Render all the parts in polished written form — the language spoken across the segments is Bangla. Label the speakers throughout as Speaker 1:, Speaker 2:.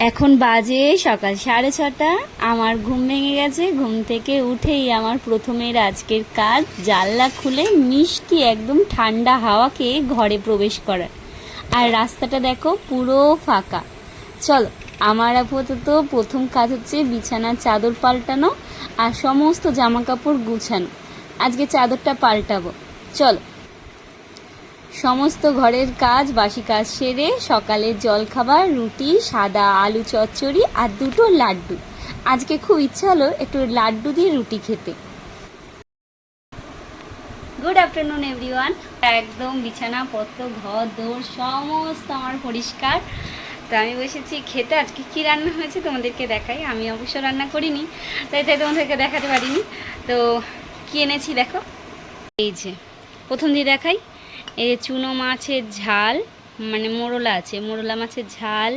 Speaker 1: এখন বাজে সকাল 6:30। আমার ঘুম ভেঙে গেছে। ঘুম থেকে উঠেই আমার প্রথমের আজকের কাজ জানলা খুলে মিষ্টি একদম ঠান্ডা হাওয়াকে ঘরে প্রবেশ করার। আর রাস্তাটা দেখো পুরো ফাঁকা। চলো, আমার আপাতত প্রথম কাজ হচ্ছে বিছানার চাদর পাল্টানো আর সমস্ত জামা কাপড় গুছানো। আজকে চাদরটা পাল্টাবো। চলো, সমস্ত ঘরের কাজ বাসি কাজ সেরে সকালের জলখাবার রুটি, সাদা আলু চচ্চড়ি আর দুটো লাড্ডু। আজকে খুব ইচ্ছা হলো একটু লাড্ডু দিয়ে রুটি খেতে। Good afternoon everyone. একদম বিছানাপত্র ঘর দোর সমস্ত আমার পরিষ্কার। তো আমি বসেছি খেতে। আজকে কি রান্না হয়েছে তোমাদেরকে দেখাই। আমি অবশ্য রান্না করিনি, তাই তোমাদেরকে দেখাতে পারিনি। তো কি এনেছি দেখো। এই যে প্রথম দিয়ে দেখাই, এই যে চুনো মাছের ঝাল, মানে মোরলা আছে, মোরলা মাছের ঝাল।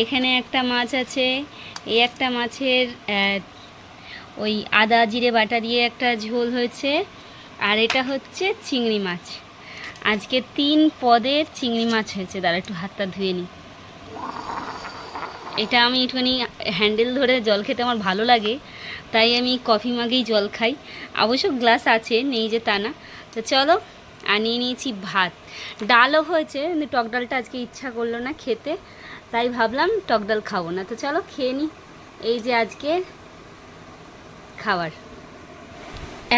Speaker 1: এখানে একটা মাছ আছে, এই একটা মাছের ওই আদা জিরে বাটা দিয়ে একটা ঝোল হয়েছে। আর এটা হচ্ছে চিংড়ি মাছ। আজকে 3 পদের চিংড়ি মাছ হয়েছে। দাঁড়া একটু হাতটা ধুয়ে নিই। এটা আমি একটুখানি হ্যান্ডেল ধরে জল খেতে আমার ভালো লাগে, তাই আমি কফি মাগেই জল খাই। অবশ্য গ্লাস আছে, নেই যে তা না। তো চলো, আনিয়ে নিয়েছি ভাত। ডালও হয়েছে, কিন্তু টক ডালটা আজকে ইচ্ছা করলো না খেতে, তাই ভাবলাম টক ডাল খাবো না। তো চলো খেয়ে নিই। এই যে আজকে খাবার।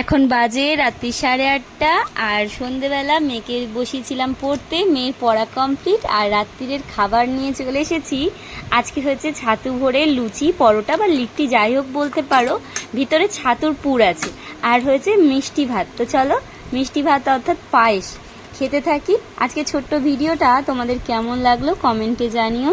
Speaker 1: এখন বাজে রাত্রি 8:30। আর সন্ধেবেলা মেয়েকে বসিয়েছিলাম পড়তে, মেয়ের পড়া কমপ্লিট। আর রাত্রিরের খাবার নিয়ে চলে এসেছি। আজকে হচ্ছে ছাতু ভরে লুচি, পরোটা বা লিট্টি যাই হোক বলতে পারো, ভিতরে ছাতুর পুর আছে। আর হয়েছে মিষ্টি ভাত। তো চলো মিষ্টি ভাত অর্থাৎ পায়েস খেতে থাকি। আজকে ছোট্ট ভিডিওটা তোমাদের কেমন লাগলো কমেন্টে জানিও।